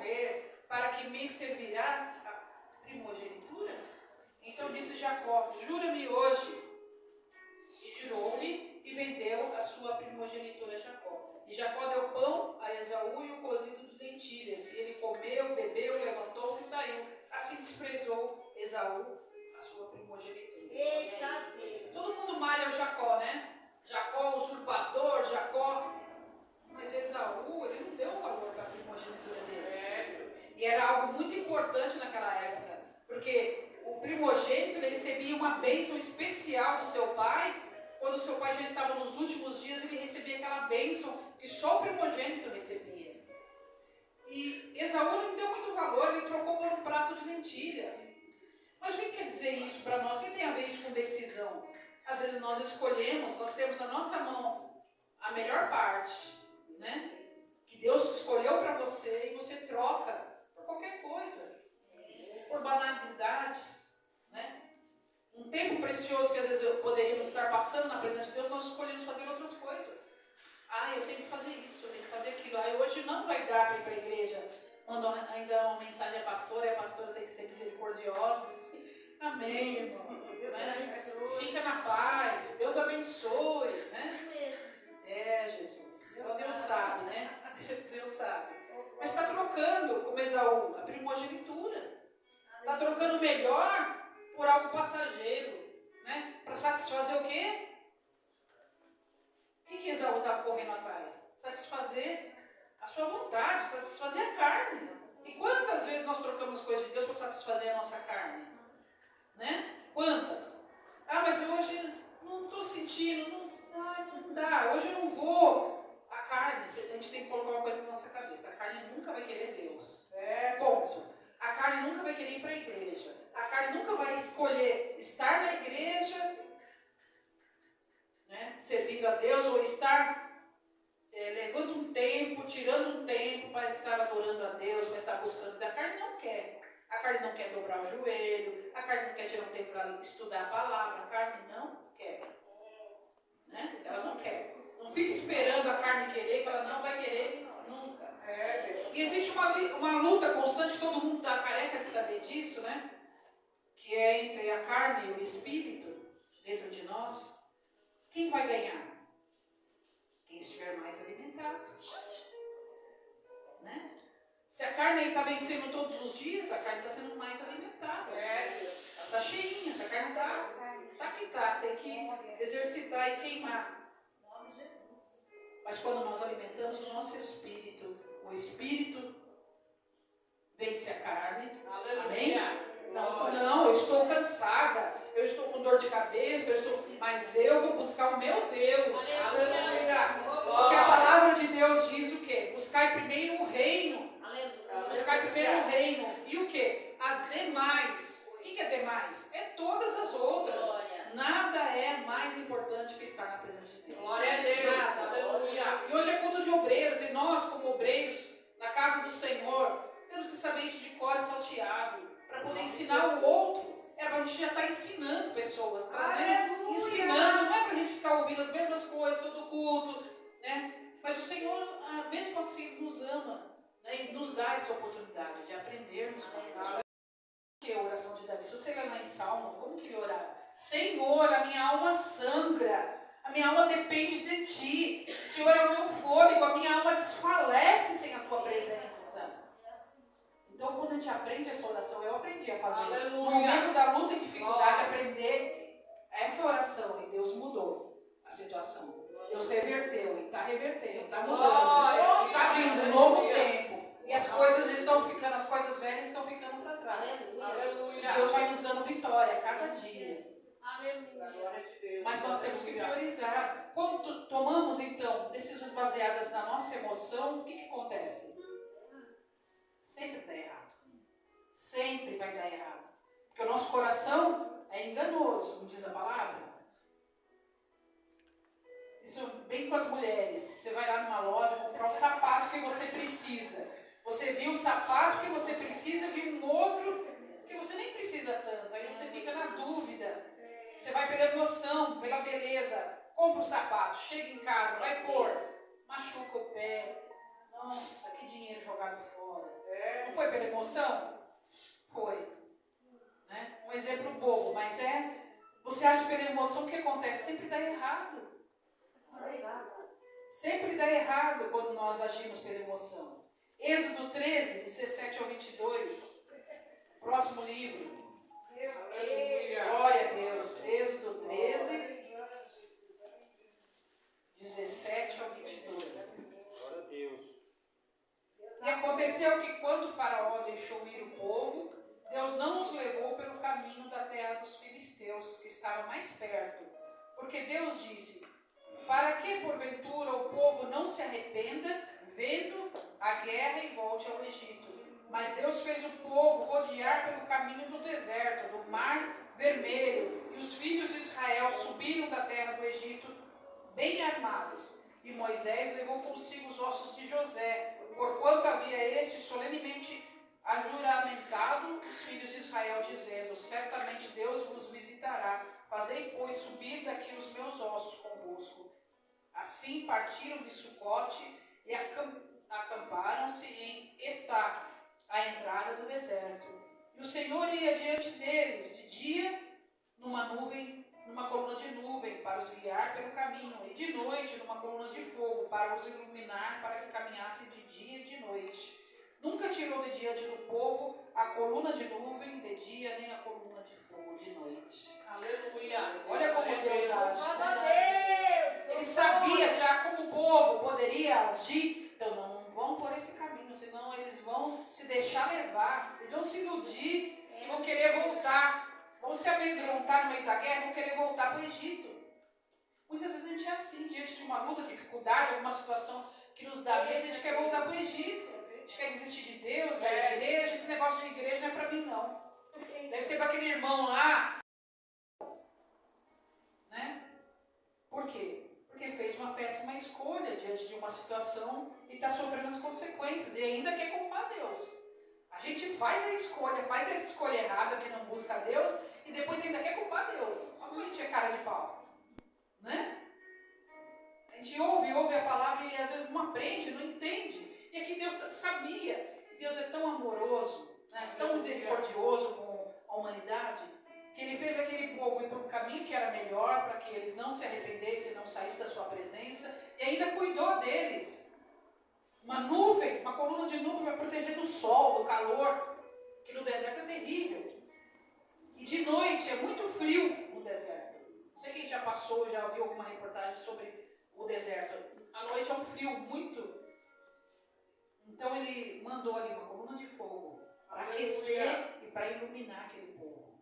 morrer, para que me servirá a primogenitura? Então disse Jacó, jura-me hoje. E jurou-lhe e vendeu a sua primogenitura a Jacó. E Jacó deu pão a Esaú e o cozido de lentilhas. E ele comeu, bebeu, levantou-se e saiu. Assim desprezou Esaú a sua primogenitura. Todo mundo malha o Jacó, né? Jacó usurpador, Jacó. Mas Esaú, ele não deu valor para a primogenitura dele. E era algo muito importante naquela época. Porque o primogênito, ele recebia uma bênção especial do seu pai. Quando o seu pai já estava nos últimos dias, ele recebia aquela bênção que só o primogênito recebia. E Esaú não deu muito valor, ele trocou por um prato de lentilha. Mas o que quer dizer isso para nós? O que tem a ver isso com decisão? Às vezes nós escolhemos, nós temos na nossa mão a melhor parte, né? Que Deus escolheu para você e você troca por qualquer coisa. Por banalidades, né? Um tempo precioso que às vezes poderíamos estar passando na presença de Deus, nós escolhemos fazer outras coisas. Eu tenho que fazer isso, eu tenho que fazer aquilo. Hoje não vai dar para ir para a igreja. Mando ainda uma mensagem à pastora, e a pastora tem que ser misericordiosa. Amém, irmão. Né? Fica na paz, Deus abençoe, né? Jesus. Só Deus sabe, né? Deus sabe. Mas está trocando, como Esaú, a primogenitura. Está trocando o melhor por algo passageiro, né? Para satisfazer o quê? O que Esaú estava correndo atrás? Satisfazer a sua vontade, satisfazer a carne. E quantas vezes nós trocamos as coisas de Deus para satisfazer a nossa carne? Né? Quantas? Mas hoje não estou sentindo, não dá, hoje eu não vou. A carne, a gente tem que colocar uma coisa na nossa cabeça, a carne nunca vai querer Deus. Ponto. A carne nunca vai querer ir para a igreja. A carne nunca vai escolher estar na igreja, né, servindo a Deus, ou estar levando um tempo, tirando um tempo para estar adorando a Deus, para estar buscando. A carne não quer. A carne não quer dobrar o joelho, a carne não quer tirar um tempo para estudar a palavra, a carne não quer. Né? Ela não quer. Não fica esperando a carne querer, ela não vai querer nunca. E existe uma luta constante, todo mundo está careca de saber disso, né? Que é entre a carne e o espírito dentro de nós. Quem vai ganhar? Quem estiver mais alimentado. Né? Se a carne está vencendo todos os dias, a carne está sendo mais alimentada. Ela está cheinha, essa carne está que está, tem que exercitar e queimar. Mas quando nós alimentamos o nosso espírito, o espírito vence a carne. Amém? Não, eu estou cansada, eu estou com dor de cabeça, mas eu vou buscar o meu Deus. Aleluia. Porque a palavra de Deus diz o quê? Buscai primeiro o reino. Buscai primeiro o reino. E o quê? As demais. O que é demais? É todas as outras. Nada é mais importante que estar na presença de Deus. Glória a Deus. Nada. Aleluia. E hoje é culto de obreiros, e nós, como obreiros, na casa do Senhor, temos que saber isso de cor e salteado, para poder ensinar o outro. A gente já está ensinando pessoas, ensinando, não é para a gente ficar ouvindo as mesmas coisas todo culto, né? Mas o Senhor, mesmo assim, nos ama, né? E nos dá essa oportunidade de aprendermos com isso. Que é a oração de Davi? Se você ler em Salmo, como que ele orava? Senhor, a minha alma sangra, a minha alma depende de ti, o Senhor é o meu fôlego, a minha alma desfalece sem a tua presença. Então, quando a gente aprende essa oração, eu aprendi a fazer. Aleluia. No momento da luta e dificuldade, aprender essa oração, e Deus mudou a situação. Deus reverteu, e está revertendo, está mudando, está vindo um novo tempo. E as coisas estão ficando, as coisas velhas estão ficando para trás. Aleluia. Deus vai nos dando vitória a cada dia. Aleluia. Mas nós temos que priorizar. Quando tomamos, então, decisões baseadas na nossa emoção, o que acontece? Sempre está errado. Sempre vai dar errado. Porque o nosso coração é enganoso, como diz a palavra. Isso bem com as mulheres. Você vai lá numa loja comprar um sapato que você precisa. Você viu o sapato que você precisa, viu um outro que você nem precisa tanto. Aí você fica na dúvida. Você vai pela emoção, pela beleza. Compra o sapato, chega em casa, vai pôr. Machuca o pé. Nossa, que dinheiro jogado fora. Não foi pela emoção? Foi. Né? Um exemplo bobo, mas você age pela emoção, o que acontece? Sempre dá errado. Sempre dá errado quando nós agimos pela emoção. Êxodo 13, 17 ao 22. Próximo livro. Glória a Deus. Êxodo 13, 17 ao 22. Glória a Deus. E aconteceu que quando o faraó deixou ir o povo, Deus não os levou pelo caminho da terra dos filisteus, que estava mais perto. Porque Deus disse: para que porventura o povo não se arrependa, vendo a guerra e volte ao Egito? Mas Deus fez o povo rodear pelo caminho do deserto, do mar vermelho, e os filhos de Israel subiram da terra do Egito bem armados. E Moisés levou consigo os ossos de José, porquanto havia este solenemente ajuramentado os filhos de Israel, dizendo: certamente Deus vos visitará, fazei, pois, subir daqui os meus ossos convosco. Assim partiram de Sucote e acamparam-se em Etá, à entrada do deserto. E o Senhor ia diante deles de dia numa coluna de nuvem, para os guiar pelo caminho, e de noite numa coluna de fogo, para os iluminar, para que caminhassem de dia e de noite. Nunca tirou de diante do povo a coluna de nuvem de dia, nem a coluna de fogo de noite. Aleluia! Olha como Deus age. Ele sabia já como o povo poderia agir. Então não vão por esse caminho, senão eles vão se deixar levar, eles vão se iludir e vão querer voltar. Vão se amedrontar no meio da guerra, vão querer voltar para o Egito. Muitas vezes a gente é assim, diante de uma luta, dificuldade, alguma situação que nos dá medo, a gente quer voltar para o Egito. A gente quer desistir de Deus, da igreja. Esse negócio de igreja não é para mim, não. Deve ser para aquele irmão lá. Né? Por quê? Porque fez uma péssima escolha diante de uma situação e está sofrendo as consequências. E ainda quer culpar Deus. A gente faz a escolha errada, que não busca Deus, e depois ainda quer culpar Deus. Olha como a gente é cara de pau. Né? A gente ouve a palavra e às vezes não aprende, não entende. E aqui Deus sabia. Deus é tão amoroso, né? Tão misericordioso com a humanidade, que Ele fez aquele povo ir para um caminho que era melhor, para que eles não se arrependessem, não saíssem da sua presença, e ainda cuidou deles. Uma nuvem, uma coluna de nuvem vai proteger do sol, do calor, que no deserto é terrível. E de noite é muito frio no deserto. Não sei quem já passou, já viu alguma reportagem sobre o deserto. À noite é um frio muito. Então ele mandou ali uma coluna de fogo para aquecer e para iluminar aquele povo.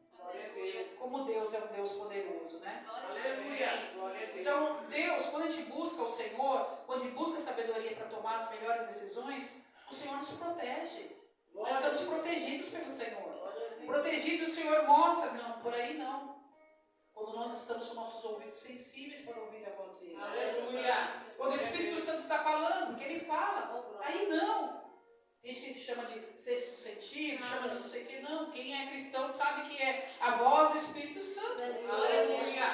Como Deus é um Deus poderoso, né? Aleluia! Glória a Deus. Então, Deus, quando a gente busca o Senhor, quando a gente busca sabedoria para tomar as melhores decisões, o Senhor nos protege. Nós estamos protegidos pelo Senhor. Protegido, o Senhor mostra. Não, por aí não. Quando nós estamos com nossos ouvidos sensíveis para ouvir a voz dele. Aleluia! Quando o Espírito Santo está falando, que ele fala. Aí não. Tem gente que chama de sexto sentido, chama de não sei o que. Não, quem é cristão sabe que é a voz do Espírito Santo. Aleluia!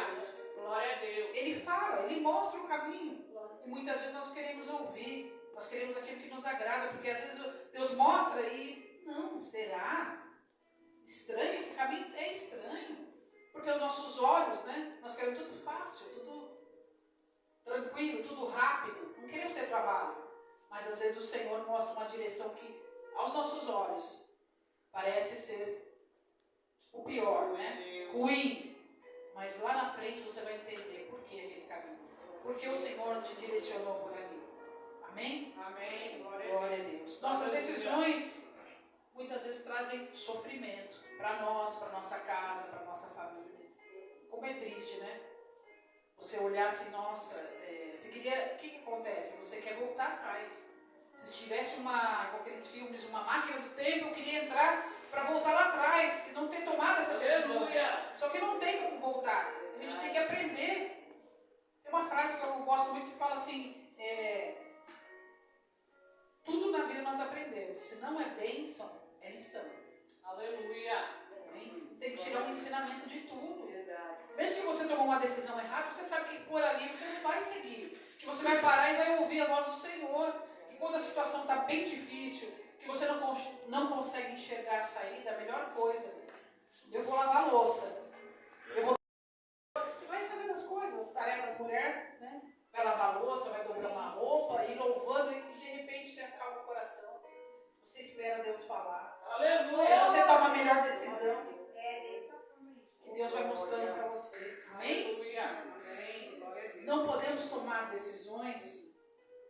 Glória a Deus. Ele fala, ele mostra o caminho. E muitas vezes nós queremos ouvir. Nós queremos aquilo que nos agrada. Porque às vezes Deus mostra e... Não, será? Estranho esse caminho? É estranho. Porque os nossos olhos, né? Nós queremos tudo fácil, tudo tranquilo, tudo rápido. Não queremos ter trabalho. Mas às vezes o Senhor mostra uma direção que, aos nossos olhos, parece ser o pior, né? Ruim. Mas lá na frente você vai entender por que aquele caminho. Porque o Senhor te direcionou por ali. Amém? Amém. Glória a Deus. Nossas decisões muitas vezes trazem sofrimento para nós, para nossa casa, para nossa família. Como é triste, né? Você olhar assim, nossa, você queria. O que acontece? Você quer voltar atrás. Se tivesse com aqueles filmes, uma máquina do tempo, eu queria entrar para voltar lá atrás e não ter tomado essa decisão. Só que não tem como voltar. A gente tem que aprender. Tem uma frase que eu gosto muito que fala assim: tudo na vida nós aprendemos. Se não é bênção, é lição. Aleluia. Amém? Tem que tirar um ensinamento de tudo. Mesmo que você tomou uma decisão errada, você sabe que por ali você não vai seguir. Que você vai parar e vai ouvir a voz do Senhor. E quando a situação está bem difícil, que que você não consegue enxergar a saída, a melhor coisa, eu vou lavar a louça. Você vai fazendo as coisas, as tarefas, mulher, né? Vai lavar a louça, vai dobrar uma roupa, e louvando, e de repente você acalma o coração. Você espera Deus falar. Aleluia. Aí você toma a melhor decisão. Que Deus vai mostrando para você. Amém? Aleluia. Amém. Glória a Deus. Não podemos tomar decisões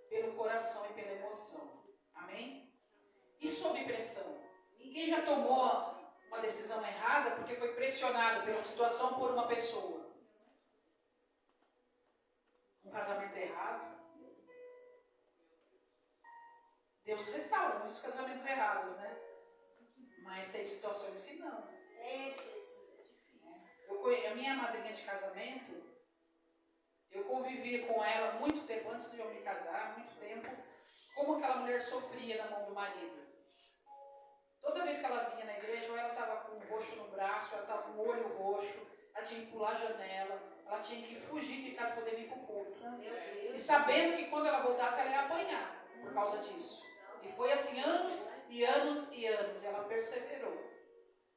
pelo coração e pela emoção. Amém? E sob pressão. Ninguém já tomou uma decisão errada porque foi pressionado pela situação por uma pessoa. Um casamento errado. Deus restaura muitos casamentos errados, né? Mas tem situações que não. A minha madrinha de casamento, eu convivi com ela muito tempo antes de eu me casar, muito tempo, como aquela mulher sofria na mão do marido. Toda vez que ela vinha na igreja, ou ela estava com um roxo no braço, ela estava com o olho roxo, ela tinha que pular a janela, ela tinha que fugir de casa para poder vir para o culto. E sabendo que quando ela voltasse, ela ia apanhar por causa disso. E foi assim anos e anos e anos, e ela perseverou.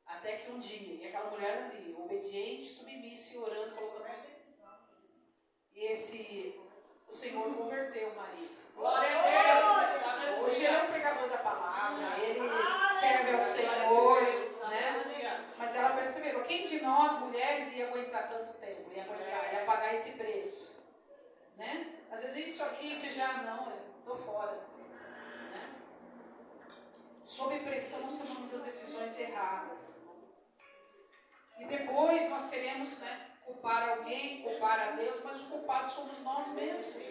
Até que um dia, e aquela mulher ali, obediente, submissa e orando, colocando uma decisão. E o Senhor converteu o marido. Glória a Deus. Aleluia. Hoje ele é um pregador da palavra, ele serve ao Senhor, né? Mas ela perseverou. Quem de nós, mulheres, ia aguentar tanto tempo? Ia pagar esse preço? Né? Às vezes isso aqui já não, estou fora. Né? Sob pressão nós tomamos as decisões erradas. E depois nós queremos, né, culpar alguém, culpar a Deus, mas os culpados somos nós mesmos.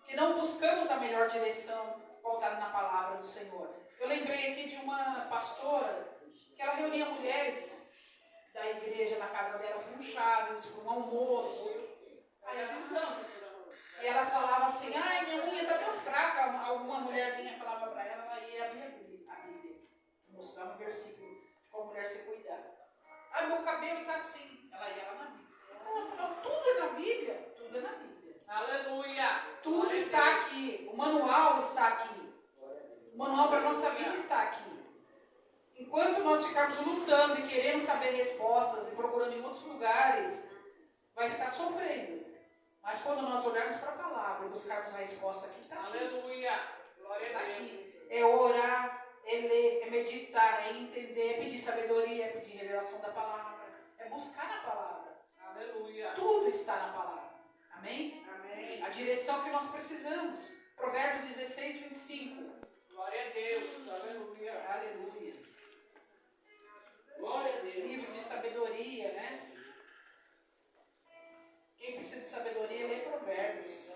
Que não buscamos a melhor direção voltada na palavra do Senhor. Eu lembrei aqui de uma pastora que ela reunia mulheres da igreja na casa dela para um chá, às vezes para um almoço. E ela falava assim, ai, minha unha está tão fraca. Alguma mulher vinha e falava para ela, ela ia abrir a Bíblia, mostrar um versículo de como a mulher se cuidar. Ai, meu cabelo está assim. Ela ia lá na Bíblia. Tudo é na Bíblia? Tudo é na Bíblia. Aleluia. Tudo está aqui. O manual está aqui. O manual para a nossa vida está aqui. Enquanto nós ficarmos lutando e querendo saber respostas e procurando em outros lugares, vai ficar sofrendo. Mas quando nós olharmos para a palavra e buscarmos a resposta aqui, está aqui. Aleluia. Glória a Deus. Aqui. É orar, é ler, é meditar, é entender, é pedir sabedoria, é pedir revelação da palavra, é buscar na palavra. Aleluia. Tudo está na palavra. Amém? Amém. A direção que nós precisamos. Provérbios 16, 25. Glória a Deus. Aleluia. Aleluia. Glória a Deus. Livro de sabedoria, né? Quem precisa de sabedoria, lê Provérbios.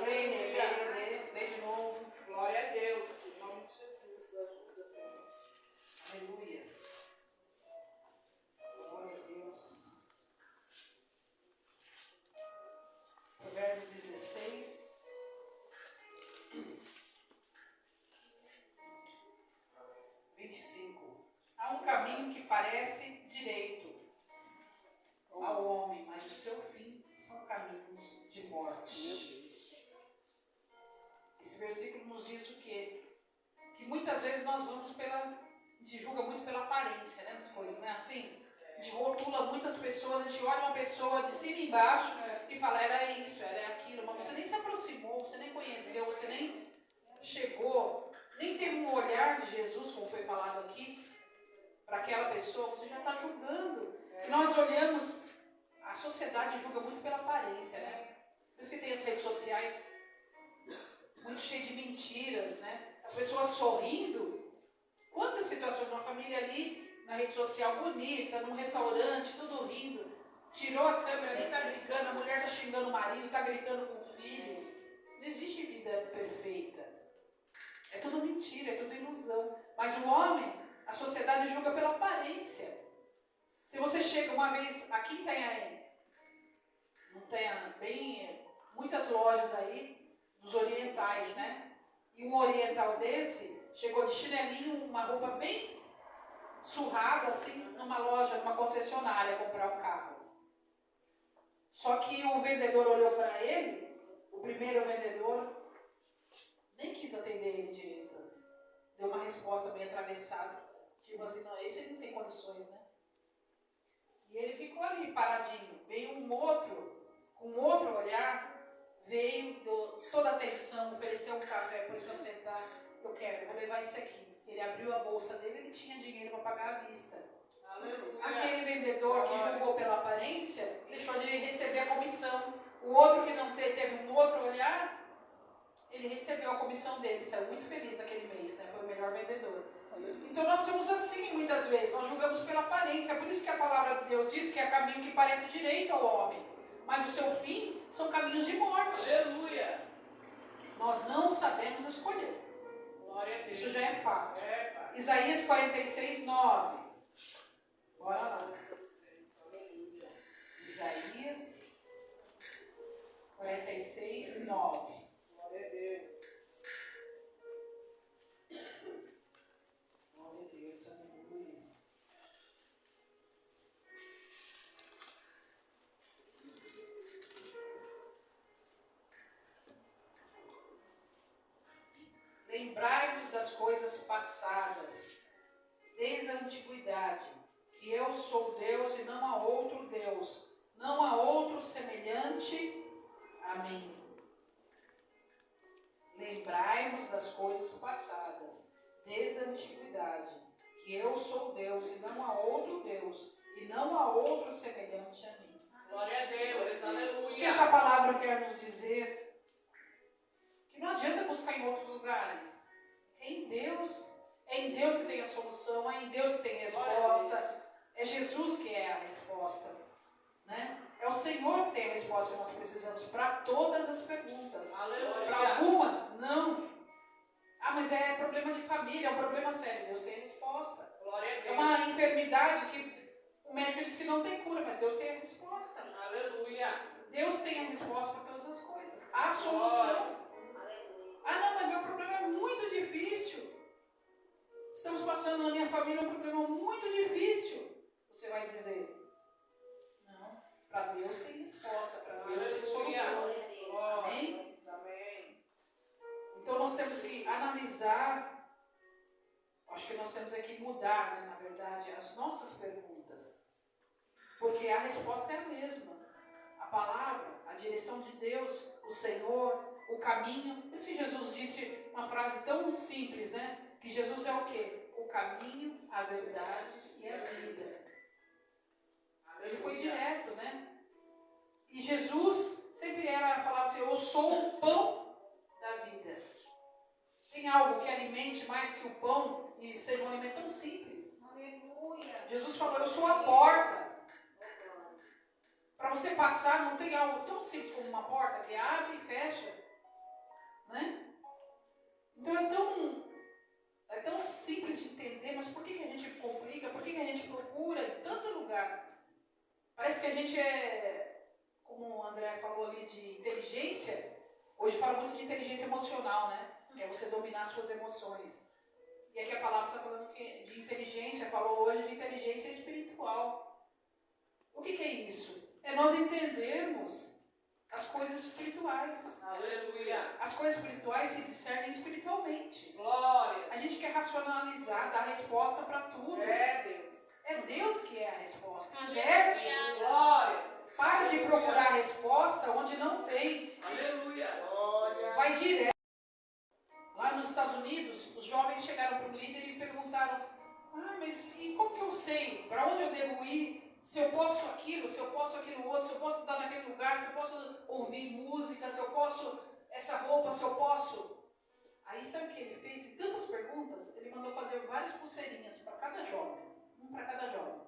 Lê de novo. Glória a Deus. Em nome de Jesus, ajuda, Senhor. Aleluia. Glória a Deus. Provérbios 16. Há um caminho que parece direito ao homem, mas o seu fim são caminhos de morte. Esse versículo nos diz o quê? Que muitas vezes nós vamos a gente julga muito pela aparência, né, das coisas, não é assim? A gente rotula muitas pessoas, a gente olha uma pessoa de cima e embaixo e fala, ela é isso, ela é aquilo, mas você nem se aproximou, você nem conheceu, você nem chegou, nem teve um olhar de Jesus, como foi falado aqui, para aquela pessoa, você já está julgando. E nós olhamos, a sociedade julga muito pela aparência, né? Por isso que tem as redes sociais muito cheias de mentiras, né? As pessoas sorrindo. Quantas situações, uma família ali na rede social bonita, num restaurante, tudo rindo, tirou a câmera ali, está brincando, a mulher está xingando o marido, está gritando com o filho. Não existe vida perfeita. É tudo mentira, é tudo ilusão. Mas o homem, a sociedade julga pela aparência. Se você chega uma vez, aqui tem muitas lojas aí, dos orientais, né? E um oriental desse chegou de chinelinho, uma roupa bem surrada, assim, numa loja, numa concessionária, comprar um carro. Só que o vendedor olhou para ele, o primeiro vendedor nem quis atender ele direito. Deu uma uma resposta bem atravessada. Tipo assim, não, esse não tem condições, né? E ele ficou ali paradinho. Veio um outro, com outro olhar, veio, deu toda a atenção, ofereceu um café para ele sentar. Eu quero, vou levar isso aqui. Ele abriu a bolsa dele, ele tinha dinheiro para pagar à vista. Aleluia. Aquele vendedor que julgou pela aparência, deixou de receber a comissão. O outro que não teve um outro olhar, ele recebeu a comissão dele, saiu muito feliz naquele mês, né? Foi o melhor vendedor. Então nós somos assim muitas vezes, nós julgamos pela aparência. Por isso que a palavra de Deus diz que é caminho que parece direito ao homem, mas o seu fim são caminhos de morte. Aleluia. Nós não sabemos escolher. Glória a Deus. Isso já é fato. É, Pai. Isaías 46, 9. Bora lá. Aleluia. Isaías 46, 9. Glória a Deus. Glória a Deus, aleluia. Lembrai-vos das coisas passadas, desde a antiguidade, que eu sou Deus e não há outro Deus, não há outro semelhante a mim. Lembrai-vos das coisas passadas, desde a antiguidade, que eu sou Deus e não há outro Deus, e não há outro semelhante a mim. Glória a Deus. O que Aleluia. essa palavra quer nos dizer? Que não adianta buscar em outros lugares. É em Deus que tem a solução, é em Deus que tem resposta. É Jesus que é a resposta, né? É o Senhor que tem a resposta que nós precisamos para todas as perguntas. Aleluia. Para algumas, não. Ah, mas é problema de família, é um problema sério. Deus tem a resposta. Glória a Deus. É uma enfermidade que o médico diz que não tem cura, mas Deus tem a resposta. Aleluia. Deus tem a resposta para todas as coisas. Há solução. Ah, não, mas meu problema é muito difícil. Estamos passando na minha família um problema muito difícil. Você vai dizer, não, para Deus tem resposta, para Deus tem solução. Amém? Amém. Então nós temos que analisar, acho que nós temos que mudar, né, na verdade, as nossas perguntas. Porque a resposta é a mesma. A palavra, a direção de Deus, o Senhor, o caminho. Por isso que Jesus disse uma frase tão simples, né? Que Jesus é o quê? O caminho, a verdade e a vida. Ele foi direto, né? E Jesus sempre falava assim, eu sou o pão da vida. Tem algo que alimente mais que o pão e seja um alimento tão simples? Aleluia. Jesus falou, eu sou a porta. Para você passar, não tem algo tão simples como uma porta que abre e fecha, né? Então é tão simples de entender, mas por que a gente complica? Por que a gente procura em tanto lugar? Parece que a gente é, como o André falou ali, de inteligência. Hoje fala muito de inteligência emocional, né? Que é você dominar suas emoções. E aqui a palavra está falando de inteligência, falou hoje de inteligência espiritual. O que é isso? É nós entendermos as coisas espirituais. Aleluia. As coisas espirituais se discernem espiritualmente. Glória. A gente quer racionalizar, dar resposta para tudo. É Deus. É Deus que é a resposta. Inverte. Glória. Para de procurar a resposta onde não tem. Aleluia. Vai direto. Lá nos Estados Unidos, os jovens chegaram para o líder e perguntaram, mas e como que eu sei? Para onde eu devo ir? Se eu posso aquilo, se eu posso aquilo outro, se eu posso estar naquele lugar, se eu posso ouvir música, se eu posso essa roupa, se eu posso. Aí sabe o que ele fez? E tantas perguntas, ele mandou fazer várias pulseirinhas para cada jovem, um para cada jovem.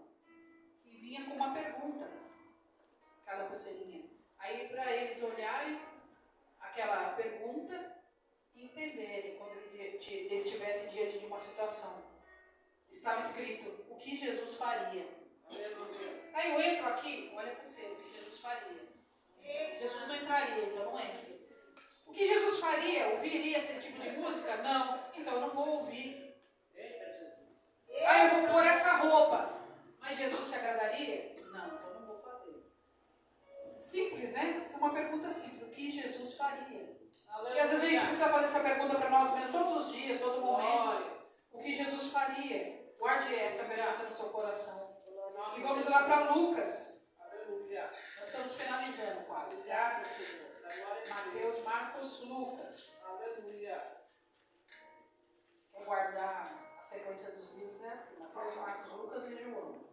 E vinha com uma pergunta, cada pulseirinha. Aí para eles olharem aquela pergunta e entenderem quando ele estivesse diante de uma situação. Estava escrito o que Jesus faria. Aleluia. Aí eu entro aqui, olha para você, o que Jesus faria. Jesus não entraria, então não entra. O que Jesus faria? Ouviria esse tipo de música? Não. Então eu não vou ouvir. Aí eu vou pôr essa roupa. Mas Jesus se agradaria? Não, então eu não vou fazer. Simples, né? É uma pergunta simples. O que Jesus faria? Aleluia. E às vezes a gente precisa fazer essa pergunta para nós mesmos todos os dias, todo momento. Glória. O Maria. Guarde essa pergunta no seu coração. E vamos lá para Lucas. Aleluia. Nós estamos finalizando quase, tá? Obrigado, Senhor. Da glória a Deus. Mateus, Marcos, Lucas. Aleluia. Quer guardar a sequência dos livros? É assim: Mateus, Marcos, Lucas e João.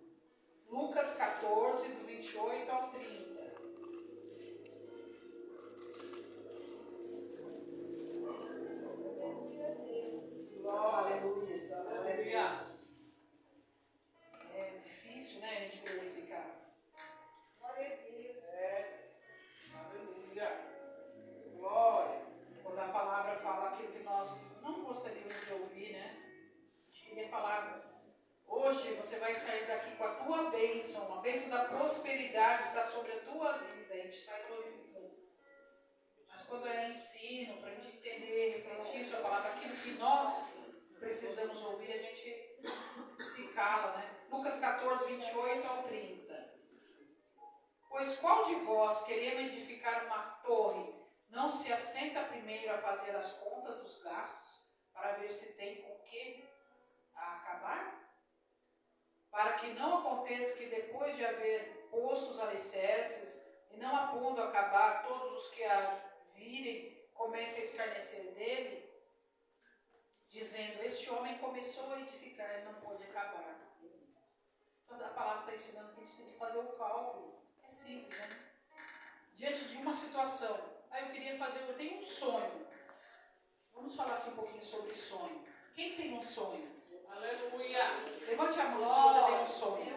Lucas 14, do 28 ao 30. Glória, aleluia, aleluia. É difícil, né, a gente glorificar. Aleluia. Glória. Quando a palavra fala aquilo que nós não gostaríamos de ouvir, né? A gente queria falar. Hoje você vai sair daqui com a tua bênção, a bênção da prosperidade está sobre a tua vida. A gente sai glorificando. Mas quando é ensino, para a gente entender, refletir sobre a palavra, aquilo que nós precisamos ouvir, a gente se cala, né? Lucas 14, 28 ao 30. Pois qual de vós, querendo edificar uma torre, não se assenta primeiro a fazer as contas dos gastos, para ver se tem com que a acabar? Para que não aconteça que depois de haver posto os alicerces, e não a pondo acabar, todos os que a virem comecem a escarnecer dele, dizendo: este homem começou a edificar, ele não pôde acabar. Então a palavra está ensinando que a gente tem que fazer o cálculo. É simples, né? Diante de uma situação, eu tenho um sonho. Vamos falar aqui um pouquinho sobre sonho. Quem tem um sonho? Aleluia. Levante a mão se você tem um sonho.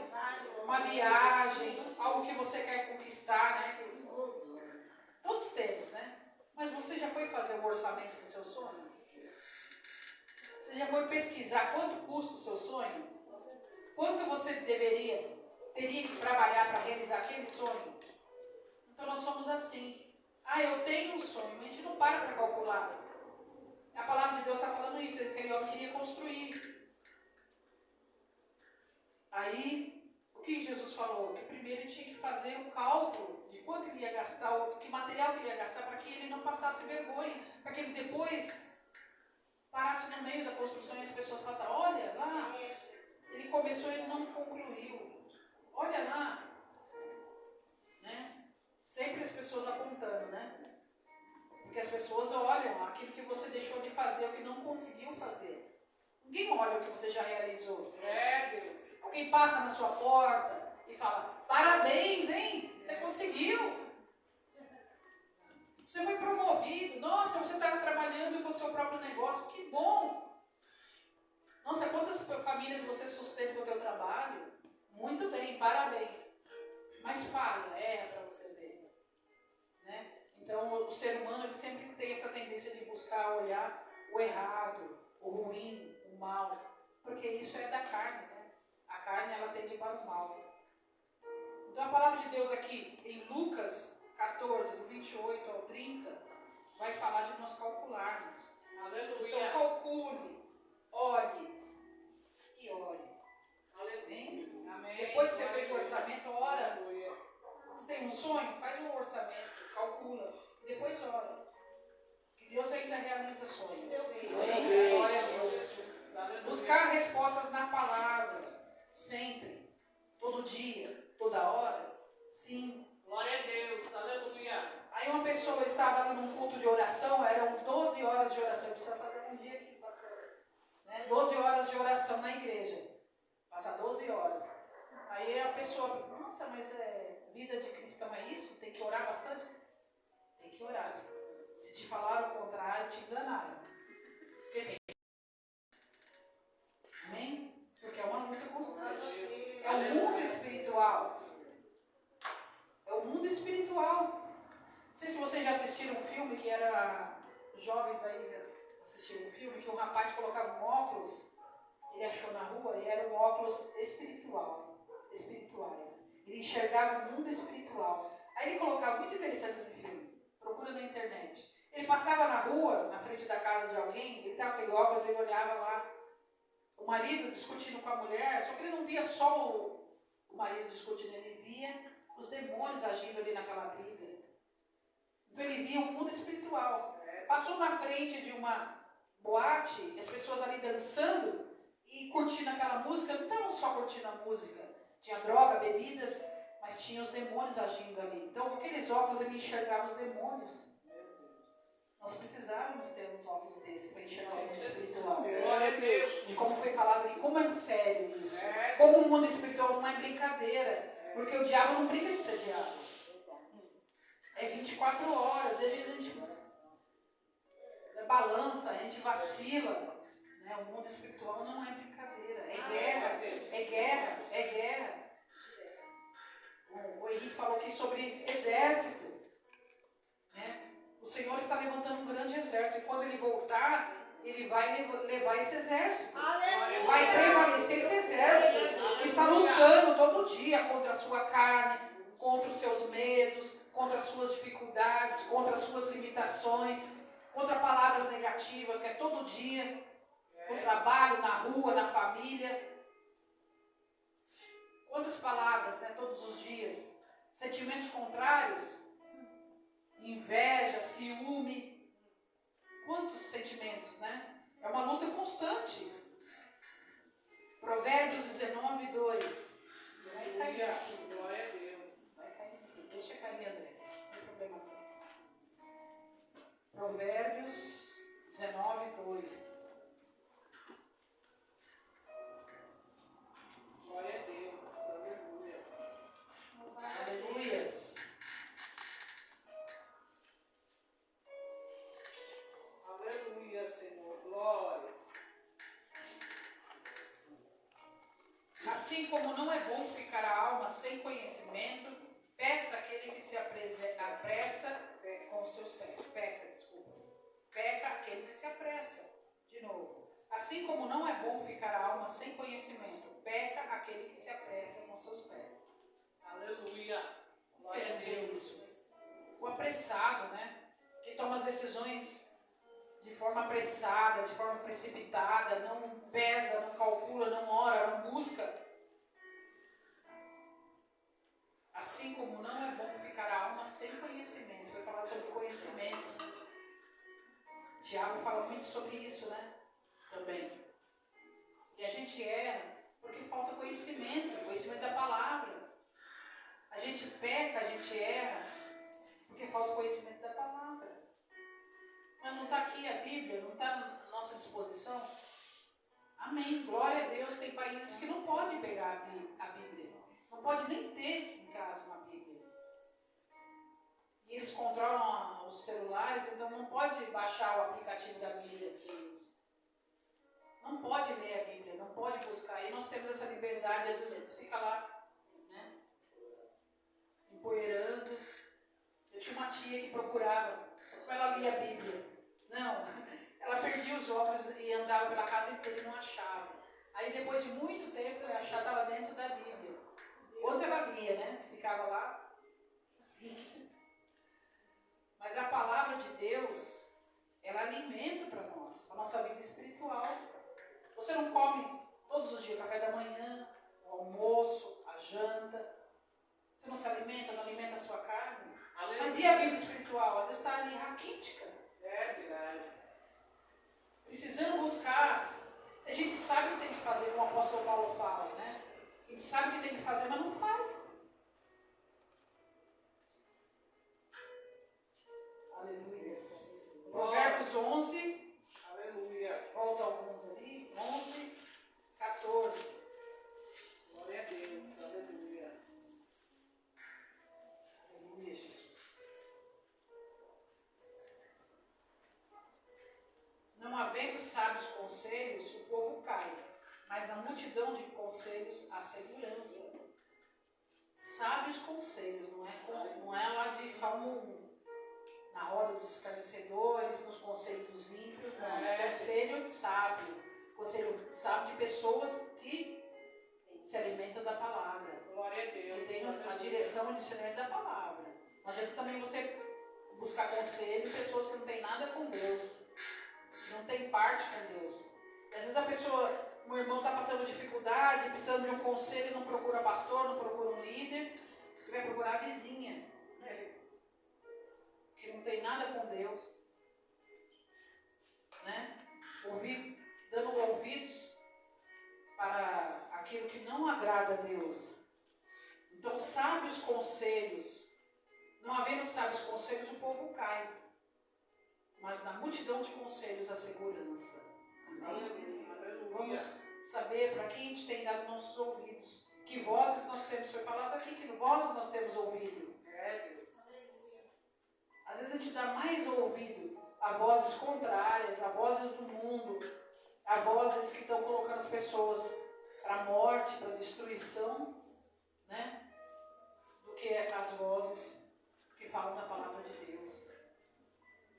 Uma viagem, algo que você quer conquistar, né? Todos temos, né? Mas você já foi fazer o orçamento do seu sonho? Você já foi pesquisar quanto custa o seu sonho? Quanto você teria que trabalhar para realizar aquele sonho? Então nós somos assim. Eu tenho um sonho, mas a gente não para calcular. A palavra de Deus está falando isso, aquele homem queria construir. Aí, o que Jesus falou? Que primeiro ele tinha que fazer o cálculo de quanto ele ia gastar, que material ele ia gastar, para que ele não passasse vergonha, para que ele depois parasse no meio da construção e as pessoas passassem: olha lá, ele começou e ele não concluiu. Olha lá. Né? Sempre as pessoas apontando, né? Porque as pessoas olham aquilo que você deixou de fazer, o que não conseguiu fazer. Ninguém olha o que você já realizou. Deus. Alguém passa na sua porta e fala: parabéns, hein? Você conseguiu. Você foi promovido. Nossa, você estava trabalhando com o seu próprio negócio. Que bom. Nossa, quantas famílias você sustenta com o teu trabalho? Muito bem, parabéns. Mas falha, erra para você ver. Né? Então, o ser humano ele sempre tem essa tendência de buscar olhar o errado, o ruim, o mal. Porque isso é da carne, né? A carne, ela tende para o mal. Então, a palavra de Deus aqui, em Lucas 14, do 28 ao 30, vai falar de nós calcularmos. Aleluia. Então, calcule, olhe e ore. Aleluia. Amém. Depois que você fez o orçamento, ora. Aleluia. Você tem um sonho? Faz um orçamento, calcula. E depois ora. Que Deus ainda realiza sonhos. Glória a Deus. Buscar respostas na palavra. Sempre. Todo dia. Toda hora. Sim. Glória a Deus. Aleluia. Aí uma pessoa estava num culto de oração, eram 12 horas de oração. Eu preciso fazer um dia aqui, pastor. Né? 12 horas de oração na igreja. Passar 12 horas. Aí a pessoa, nossa, mas vida de cristão é isso? Tem que orar bastante? Tem que orar. Se te falaram o contrário, te enganaram. Porque tem. Amém? Porque é uma luta constante. É o mundo espiritual. É o mundo espiritual. Não sei se vocês já assistiram um filme que era. Jovens aí assistiram um filme que o rapaz colocava um óculos, ele achou na rua, e era um óculos espirituais. Ele enxergava o mundo espiritual. Aí ele colocava, muito interessante esse filme, procura na internet. Ele passava na rua, na frente da casa de alguém, ele estava com aquele óculos, ele olhava lá, o marido discutindo com a mulher, só que ele não via só o marido discutindo, ele via os demônios agindo ali naquela briga. Então ele via o mundo espiritual. Passou na frente de uma boate, as pessoas ali dançando, e curtindo aquela música, não estavam só curtindo a música. Tinha droga, bebidas, mas tinha os demônios agindo ali. Então, com aqueles óculos ele enxergava os demônios. Nós precisávamos ter uns óculos desses para enxergar o mundo espiritual. Glória a Deus. E como foi falado aqui, como é sério isso. Como o mundo espiritual não é brincadeira. Porque o diabo não brinca de ser diabo. É 24 horas. Às vezes a gente balança, a gente vacila. Né? O mundo espiritual não é brincadeira. É guerra. É guerra. É guerra. O Henrique falou aqui sobre exército. Né? O Senhor está levantando um grande exército. E quando Ele voltar, Ele vai levar esse exército. Vai prevalecer esse exército. Ele está lutando todo dia contra a sua carne, contra os seus medos, contra as suas dificuldades, contra as suas limitações, contra palavras negativas, que é todo dia, no trabalho, na rua, na família. Quantas palavras, né, todos os dias. Sentimentos contrários. Inveja, ciúme, quantos sentimentos, né? É uma luta constante. Provérbios 19, 2. Vai cair aqui. Glória a Deus. Vai cair aqui. Deixa cair, André. Não tem problema não. Provérbios 19, 2. Glória a Deus. Aleluia. Aleluias. Aleluia, Senhor. Glórias. Assim como não é bom ficar a alma sem conhecimento, peça aquele que se apressa com os seus pés. Peca aquele que se apressa. De novo. Assim como não é bom ficar a alma sem conhecimento, peca aquele que se apressa com os seus pés. Aleluia. Quer dizer isso? O apressado, né? Que toma as decisões de forma apressada, de forma precipitada, não pesa, não calcula, não ora, não busca. Assim como não é bom ficar a alma sem conhecimento. Foi falar sobre conhecimento. Tiago fala muito sobre isso, né? Também. E a gente erra porque falta conhecimento da palavra. A gente peca, a gente erra porque falta conhecimento da palavra. Mas não está aqui a Bíblia, não está à nossa disposição. Amém. Glória a Deus. Tem países que não podem pegar a Bíblia. Não pode nem ter em casa uma Bíblia. E eles controlam os celulares, então não pode baixar o aplicativo da Bíblia. Não pode ler a Bíblia, não pode buscar. E nós temos essa liberdade, às vezes fica lá, né? Empoeirando. Eu tinha uma tia que procurava, ela lia a Bíblia. Não, ela perdia os óculos e andava pela casa inteira e não achava. Aí depois de muito tempo ela achava, estava dentro da Bíblia. Outra ela lia, né? Ficava lá. Mas a palavra de Deus, ela alimenta para nós, a nossa vida espiritual. Você não come todos os dias café da manhã, o almoço, a janta. Você não se alimenta, não alimenta a sua carne. Aleluia. Mas e a vida espiritual? Às vezes está ali raquítica. É verdade. Precisando buscar. A gente sabe o que tem que fazer, como o apóstolo Paulo fala, né? A gente sabe o que tem que fazer, mas não faz. Aleluia. Provérbios 11. Aleluia. Volta alguns ali. 11, 14. Glória a Deus. Aleluia. Aleluia, Jesus. Não havendo sábios conselhos, o povo cai, mas na multidão de conselhos há segurança. Sábios conselhos, não é lá de Salmo 1. Na roda dos escarnecedores, nos conselhos dos ímpios, não. É conselho de sábio. Conselho de sábio de pessoas que se alimentam da palavra. Glória a Deus. Que tem a direção e discernimento da palavra. Não adianta também você buscar conselho em pessoas que não têm nada com Deus. Não tem parte com Deus. Às vezes a pessoa, um irmão está passando dificuldade, precisando de um conselho, não procura pastor, não procura um líder, e vai procurar a vizinha. Que não tem nada com Deus. Né? Dando ouvidos não agrada a Deus. Então, sábios conselhos, não havendo sábios conselhos, o povo cai. Mas na multidão de conselhos, a segurança. Amém? Vamos saber para quem a gente tem dado nossos ouvidos. Que vozes nós temos, foi falado aqui, que vozes nós temos ouvido. Às vezes a gente dá mais ouvido a vozes contrárias, a vozes do mundo, a vozes que estão colocando as pessoas para a morte, para a destruição, né? Do que as vozes que falam da palavra de Deus.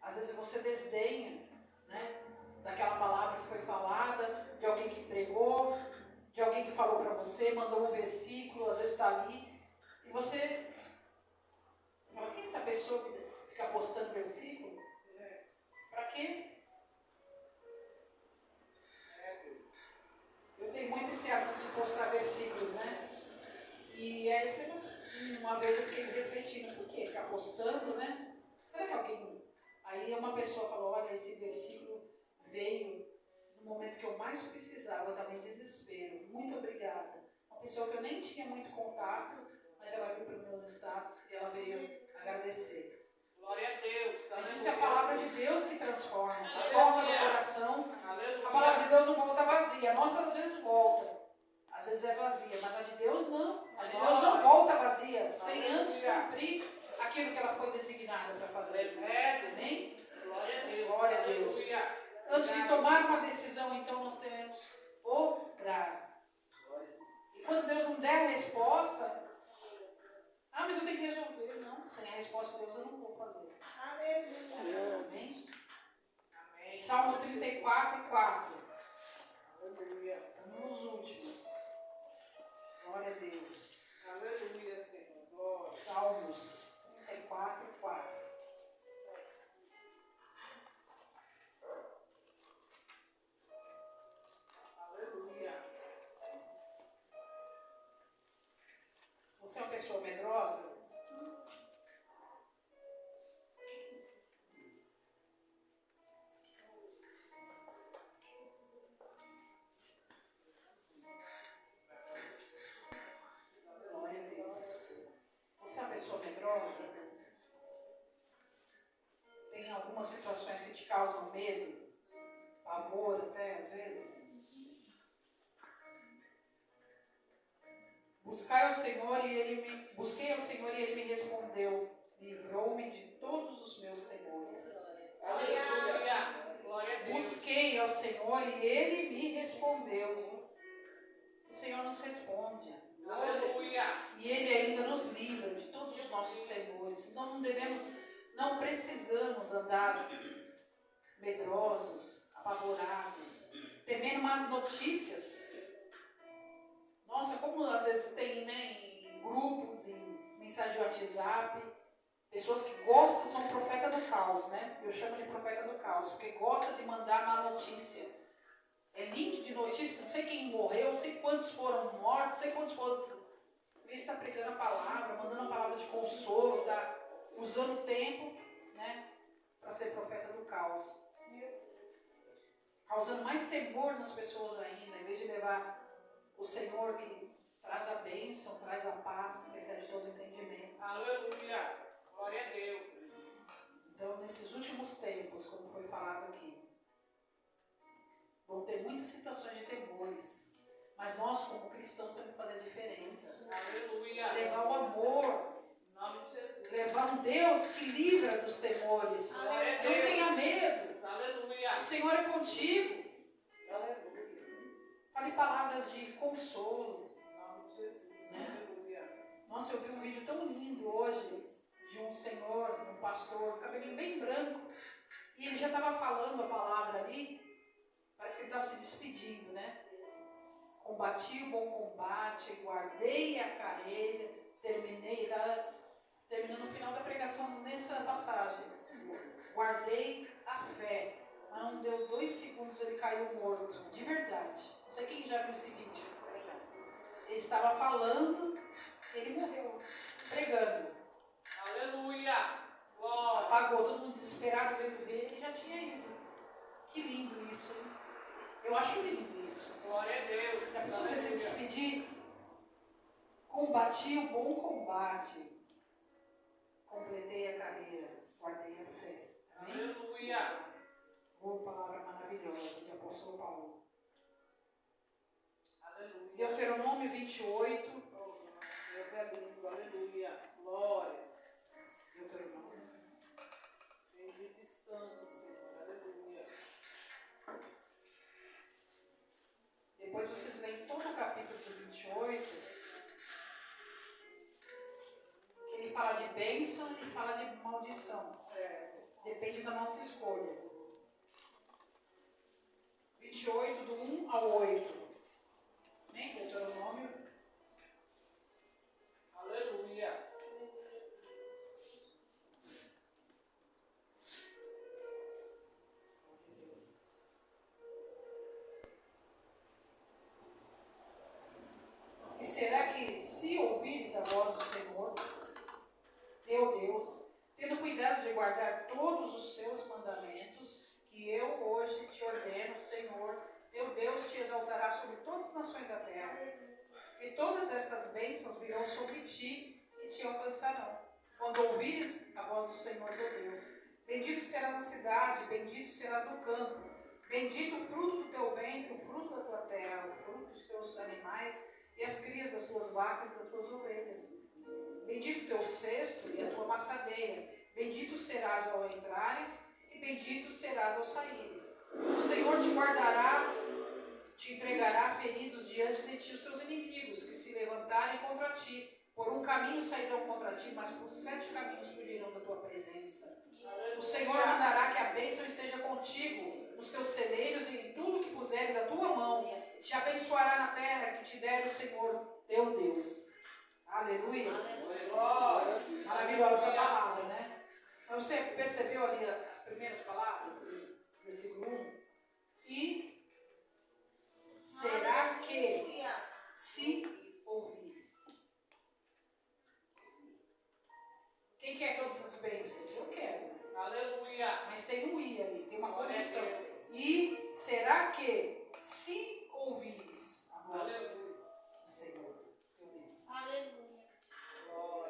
Às vezes você desdenha, né, daquela palavra que foi falada, de alguém que pregou, de alguém que falou para você, mandou um versículo, às vezes está ali, e você fala, quem é essa pessoa que fica postando versículo? Para quê? Eu tenho muito esse hábito de postar versículos, né? E aí, uma vez eu fiquei refletindo, por quê? Ficar postando, né? Será que alguém... Aí uma pessoa falou, olha, esse versículo veio no momento que eu mais precisava, eu estava em desespero. Muito obrigada. Uma pessoa que eu nem tinha muito contato, mas ela viu para os meus status e ela veio agradecer. Glória a Deus. Mas isso é a palavra de Deus que transforma, que toca no coração. A palavra de Deus não volta vazia. A nossa às vezes volta. Às vezes é vazia, mas a de Deus não. A de Deus não volta vazia, sem antes cumprir aquilo que ela foi designada para fazer. Amém? Glória a Deus. Glória a Deus. Antes de tomar uma decisão, então, nós devemos orar. E quando Deus não der a resposta, mas eu tenho que resolver. Não, sem a resposta de Deus eu não vou fazer. Amém? Amém. Salmo 34, 4. Nos últimos. Glória a Deus. Aleluia, Senhor. Salmos 34, 4. Aleluia. Você é uma pessoa medrosa? Glória a Deus. Você é uma pessoa medrosa? Tem algumas situações que te causam medo, pavor até às vezes? Busquei ao Senhor e Ele me respondeu, livrou-me de todos os meus temores. Aleluia. Glória a Deus. Busquei ao Senhor e Ele me respondeu. O Senhor nos responde. Aleluia. E Ele ainda nos livra de todos os nossos temores. Então não precisamos andar medrosos, apavorados, temendo más notícias. Nossa, como às vezes tem, né, em grupos, em mensagem de WhatsApp, pessoas que gostam, são profeta do caos, né? Eu chamo de profeta do caos, porque gosta de mandar má notícia. É link de notícia, não sei quem morreu, não sei quantos foram mortos, não sei quantos foram. Ele está pregando a palavra, mandando a palavra de consolo, está usando o tempo, né, para ser profeta do caos. Causando mais temor nas pessoas ainda, em vez de levar o Senhor que traz a bênção, traz a paz, que excede todo entendimento. Aleluia. Glória a Deus. Então, nesses últimos tempos, como foi falado aqui, vão ter muitas situações de temores. Mas nós, como cristãos, temos que fazer a diferença. Aleluia. Levar o amor. Em nome de Jesus. Levar um Deus que livra dos temores. Glória a Não Deus. tenha medo. Aleluia. O Senhor é contigo. Aleluia. Fale palavras de consolo. Em nome de Jesus. Né? Aleluia. Nossa, eu vi um vídeo tão lindo hoje de um senhor, um pastor, cabelinho bem branco. E ele já estava falando a palavra ali. Parece que ele estava se despedindo, né? Combati o bom combate, guardei a carreira, terminando no final da pregação nessa passagem. Guardei a fé, mas não deu 2 segundos, ele caiu morto, de verdade. Não sei quem já viu esse vídeo. Ele estava falando, ele morreu, pregando. Aleluia. Glória. Apagou, todo mundo desesperado veio ver, ele já tinha ido. Que lindo isso, hein? Eu acho lindo isso. Glória a Deus. Já pensou você se despedir Combati o bom combate. Completei a carreira. Guardei a fé. Amém? Aleluia. Boa palavra maravilhosa de apóstolo Paulo. Aleluia. Deuteronômio 28. Deus é lindo. Aleluia. Glórias. Deuteronômio. Bendito e santo, Senhor. Aleluia. Depois vocês leem todo o capítulo 28. Que ele fala de bênção e fala de maldição. Depende da nossa escolha. 28, do 1 ao 8. Amém? Deuteronômio. Aleluia. E será que, se ouvires a voz do Senhor, teu Deus, tendo cuidado de guardar todos os seus mandamentos, que eu hoje te ordeno, Senhor, teu Deus te exaltará sobre todas as nações da terra, e todas estas bênçãos virão sobre ti e te alcançarão, quando ouvires a voz do Senhor teu Deus. Bendito será na cidade, bendito serás no campo, bendito o fruto do teu ventre, o fruto da tua terra, o fruto dos teus animais, e as crias das tuas vacas e das tuas ovelhas. Bendito o teu cesto e a tua maçadeira. Bendito serás ao entrares e bendito serás ao saíres. O Senhor te guardará, te entregará feridos diante de ti os teus inimigos, que se levantarem contra ti. Por um caminho sairão contra ti, mas por 7 caminhos fugirão da tua presença. O Senhor mandará que a bênção esteja contigo, nos teus celeiros e em tudo que puseres a tua mão. Te abençoará na terra que te der o Senhor teu Deus. Aleluia. Glória. Maravilhosa essa palavra, né? Mas você percebeu ali as primeiras palavras? Versículo 1. E será que se ouvires? Quem quer todas as bênçãos? Eu quero. Aleluia. Mas tem um i ali, tem uma condição. E será que se ouvires a voz do Senhor, teu Deus,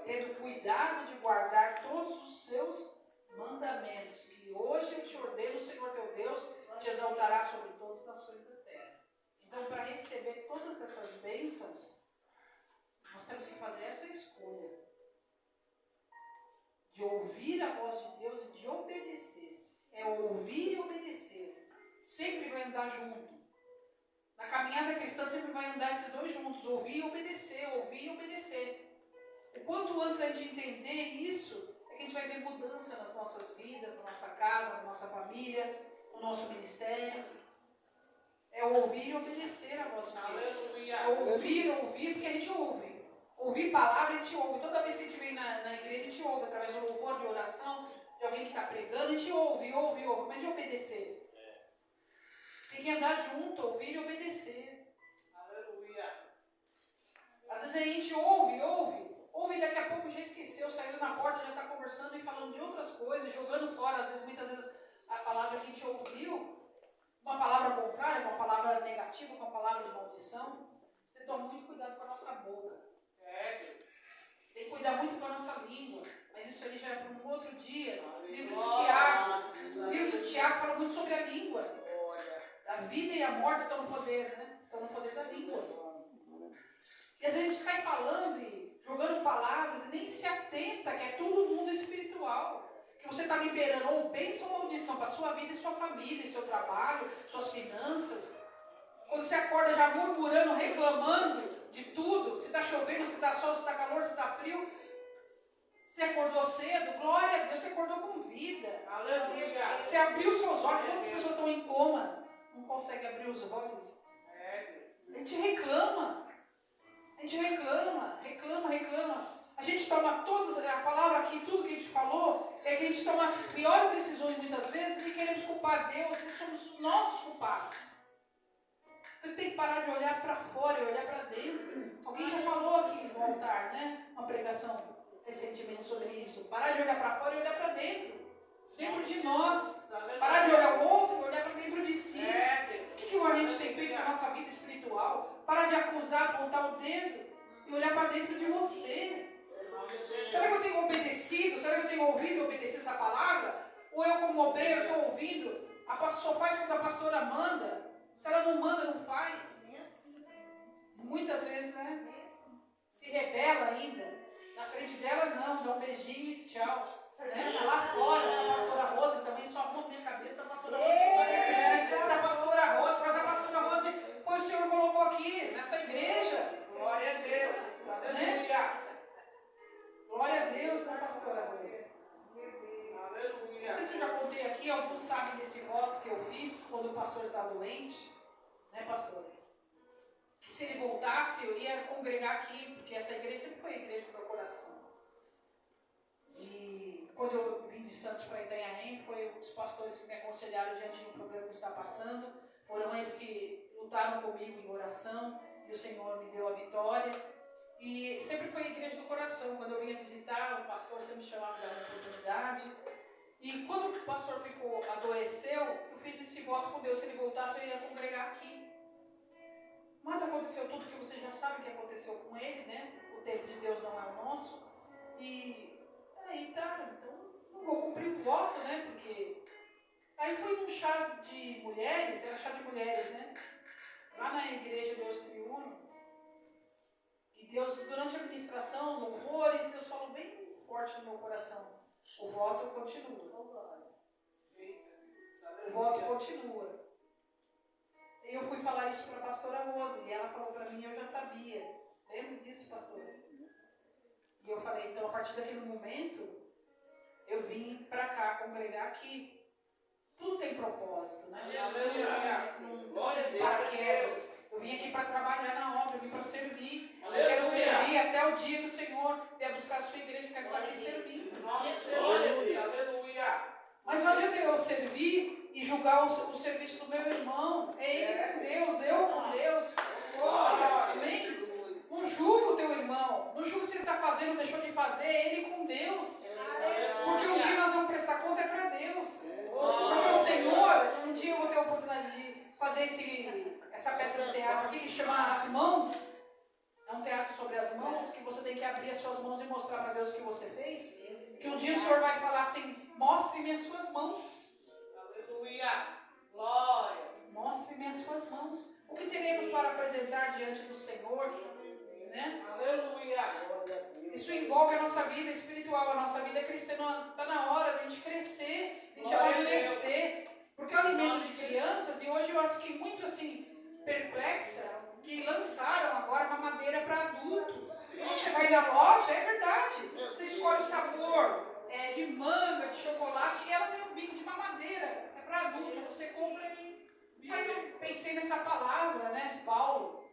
tendo cuidado de guardar todos os seus mandamentos, que hoje eu te ordeno, o Senhor teu Deus te exaltará sobre todas as nações da terra. Então, para receber todas essas bênçãos, nós temos que fazer essa escolha de ouvir a voz de Deus e de obedecer. É ouvir e obedecer. Sempre vai andar junto. Na caminhada cristã sempre vai andar esses dois juntos, ouvir e obedecer, ouvir e obedecer. O quanto antes a gente entender isso, é que a gente vai ver mudança nas nossas vidas, na nossa casa, na nossa família, no nosso ministério. É ouvir e obedecer a voz de Deus. É ouvir, porque a gente ouve. Ouvir palavra, a gente ouve. Toda vez que a gente vem na igreja, a gente ouve, através do louvor, de oração, de alguém que está pregando, a gente ouve. Mas e obedecer? Tem que andar junto, ouvir e obedecer. Aleluia. Às vezes a gente ouve e daqui a pouco já esqueceu, saiu na porta, já está conversando e falando de outras coisas, jogando fora, muitas vezes, a palavra que a gente ouviu, uma palavra contrária, uma palavra negativa, uma palavra de maldição. Você tem que tomar muito cuidado com a nossa boca. Tem que cuidar muito com a nossa língua. Mas isso aí já é para um outro dia. O livro de Tiago fala muito sobre a língua. A vida e a morte estão no poder, né? Estão no poder da língua. E às vezes a gente sai falando e jogando palavras e nem se atenta que é todo mundo espiritual. Que você está liberando ou bênção ou maldição para a sua vida e sua família, e seu trabalho, suas finanças. Quando você acorda já murmurando, reclamando de tudo, se está chovendo, se está sol, se está calor, se está frio. Você acordou cedo, glória a Deus, você acordou com vida. Aleluia. Você abriu seus olhos, quantas pessoas estão em coma? Não consegue abrir os olhos. A gente reclama. A gente toma todas, a palavra aqui, tudo que a gente falou, é que a gente toma as piores decisões muitas vezes e queremos culpar Deus, e somos nós os culpados. Você tem que parar de olhar para fora e olhar para dentro. Alguém já falou aqui no altar, né? Uma pregação recentemente sobre isso. Parar de olhar para fora e olhar para dentro. Dentro de nós. Parar de olhar o outro e olhar para dentro de si. O que a gente tem feito na nossa vida espiritual? Parar de acusar, apontar o dedo e olhar para dentro de você? Será que eu tenho obedecido? Será que eu tenho ouvido e obedecido essa palavra? Ou eu, como obreiro, estou ouvindo? A pastora só faz quando a pastora manda. Se ela não manda, não faz. Muitas vezes, né? Se rebela ainda. Na frente dela, não. Dá um beijinho e tchau. Né? Mas lá fora, essa pastora Rosa também só aponta minha cabeça. A pastora Rosa, essa pastora Rosa, mas a pastora Rosa foi o Senhor colocou aqui, nessa igreja. Glória a Deus. Né? Glória a Deus, né, pastora Rosa? Aleluia. Não sei se eu já contei aqui, alguns sabem desse voto que eu fiz quando o pastor estava doente. Né, pastor? Que se ele voltasse, eu ia congregar aqui, porque essa igreja sempre foi a igreja do meu coração. E quando eu vim de Santos para Itanhaém, foi os pastores que me aconselharam diante de um problema que está passando. Foram eles que lutaram comigo em oração e o Senhor me deu a vitória. E sempre foi a igreja do coração. Quando eu vinha visitar, o pastor sempre me chamava da oportunidade. E quando o pastor adoeceu, eu fiz esse voto com Deus. Se ele voltasse, eu ia congregar aqui. Mas aconteceu tudo que você já sabe que aconteceu com ele, né? O tempo de Deus não é o nosso. E aí tá, então não vou cumprir o voto, né? Porque aí fui num chá de mulheres, era chá de mulheres, né? Lá na igreja Deus Triuno. E Deus, durante a ministração, louvores, Deus falou bem forte no meu coração. O voto continua. O voto continua. E eu fui falar isso para a pastora Rosa, e ela falou para mim, eu já sabia. Lembra disso, pastora? E eu falei, então a partir daquele momento, eu vim para cá, congregar aqui. Tudo tem propósito, né? Glória a Deus. Eu vim aqui para trabalhar na obra, eu vim para servir. Eu quero servir até o dia que o Senhor vier buscar a sua igreja, eu quero estar aqui servindo. Mas não adianta eu servir e julgar o serviço do meu irmão. É ele com Deus, eu com Deus. Amém? Não julga o teu irmão. Não julga se ele está fazendo ou deixou de fazer. É ele com Deus. Porque um dia nós vamos prestar conta é para Deus. Porque o Senhor, um dia eu vou ter a oportunidade de fazer essa peça de teatro aqui que chama As Mãos. É um teatro sobre as mãos, que você tem que abrir as suas mãos e mostrar para Deus o que você fez. Que um dia o Senhor vai falar assim, mostre-me as suas mãos. Aleluia. Glória. Mostre-me as suas mãos. O que teremos para apresentar diante do Senhor? Né? Aleluia. Isso envolve a nossa vida espiritual, a nossa vida cristã. Está na hora de a gente crescer, de a gente amadurecer. Porque o alimento de crianças, e hoje eu fiquei muito assim, perplexa, que lançaram agora uma madeira para adulto. Você vai na loja, é verdade. Você escolhe o sabor de manga, de chocolate, e ela tem um bico de mamadeira. É para adulto, você compra e... Aí eu pensei nessa palavra, né, de Paulo,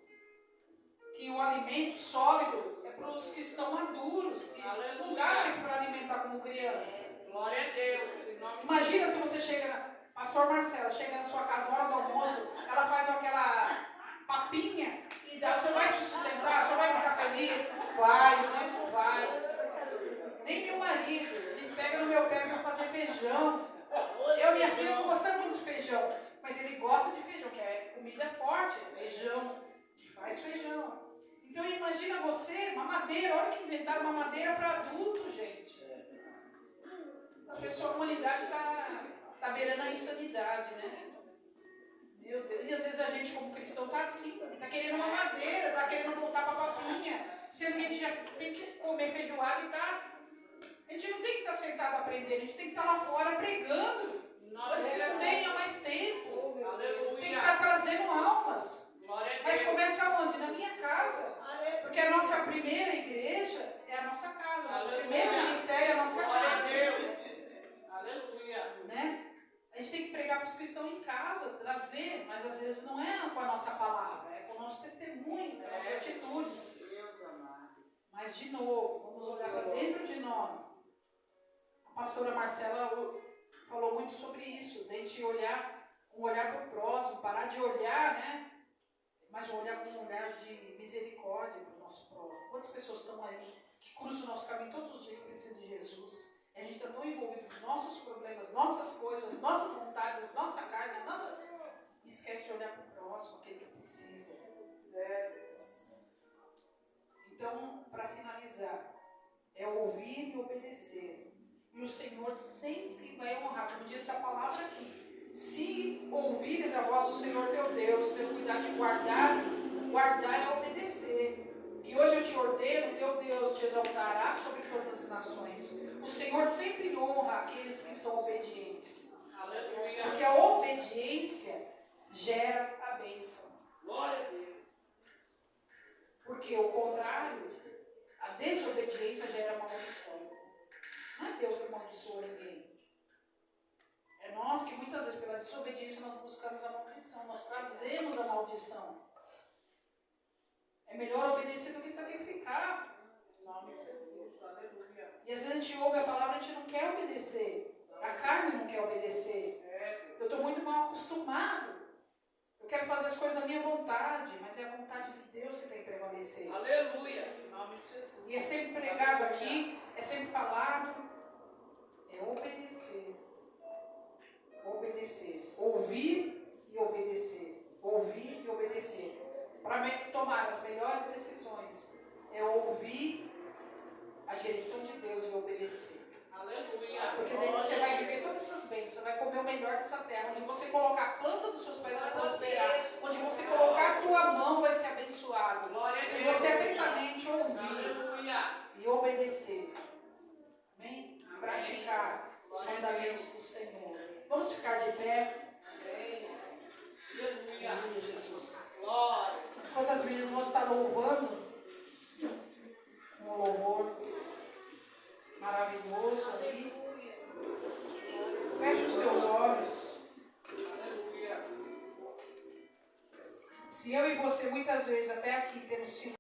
que o alimento sólido é para os que estão maduros, que não dá mais para alimentar como criança. Glória a Deus. Imagina se você chega, pastor Marcela, chega na sua casa na hora do almoço, ela faz aquela papinha e dá, o senhor vai te sustentar, o senhor vai ficar feliz? Vai, né? Vai. Nem meu marido, ele pega no meu pé para fazer feijão. Eu e minha filha não gostamos muito de feijão, mas ele gosta de feijão, que é comida forte, feijão, que faz feijão. Então imagina você, mamadeira, olha que inventaram uma madeira para adulto, gente. As pessoas, a humanidade está beirando a insanidade, né? Meu Deus, e às vezes a gente como cristão está assim, está querendo uma madeira, está querendo voltar para a papinha, sendo que a gente já tem que comer feijoada e tá... A gente não tem que estar sentado a aprender, a gente tem que estar lá fora pregando. Antes que não tenha mais tempo. Tem que estar trazendo almas. Mas começa onde? Na minha casa. Porque a nossa primeira igreja é a nossa casa. O nosso primeiro ministério é a nossa casa. Aleluia. Né? A gente tem que pregar para os que estão em casa, trazer, mas às vezes não é com a nossa palavra, é com o nosso testemunho, com as nossas atitudes. Mas de novo, vamos olhar para dentro de nós. A pastora Marcela falou muito sobre isso, de a gente olhar para o próximo, parar de olhar, né? Mas olhar com um olhar de misericórdia para o nosso próximo. Quantas pessoas estão aí que cruzam o nosso caminho todos os dias que precisam de Jesus? E a gente está tão envolvido com nossos problemas, nossas coisas, nossas vontades, nossa carne, e esquece de olhar para o próximo, aquele que precisa. Então Então, para finalizar, é ouvir e obedecer. E o Senhor sempre vai honrar, como disse a palavra aqui. Se ouvires a voz do Senhor teu Deus, ter cuidado de guardar é obedecer. Que hoje eu te ordeno, teu Deus te exaltará sobre todas as nações. O Senhor sempre honra aqueles que são obedientes. Aleluia. Porque a obediência gera a bênção. Glória a Deus. Porque o contrário, a desobediência gera maldição. Não é Deus que amaldiçoa ninguém. É nós que muitas vezes, pela desobediência, nós buscamos a maldição. Nós trazemos a maldição. É melhor obedecer do que sacrificar. Em nome de Jesus. Aleluia. E às vezes a gente ouve a palavra e a gente não quer obedecer. A carne não quer obedecer. Eu estou muito mal acostumado. Eu quero fazer as coisas da minha vontade, mas é a vontade de Deus que tem que prevalecer. Aleluia. Em nome de Jesus. E é sempre pregado aqui, é sempre falado. É obedecer. Obedecer. Ouvir e obedecer. Ouvir e obedecer. Para tomar as melhores decisões, é ouvir a direção de Deus e obedecer. Aleluia. Porque daí você vai viver todas essas bênçãos, você vai comer o melhor dessa terra. Onde você colocar a planta dos seus pés vai prosperar. Onde você colocar a tua mão vai ser abençoado. Se você atentamente ouvir e obedecer. Amém? Praticar os mandamentos do Senhor. Vamos ficar de pé. Aleluia, Jesus. Glória. Enquanto as meninas vão estar louvando, um louvor maravilhoso ali. Feche os teus olhos. Aleluia. Se eu e você muitas vezes até aqui temos sido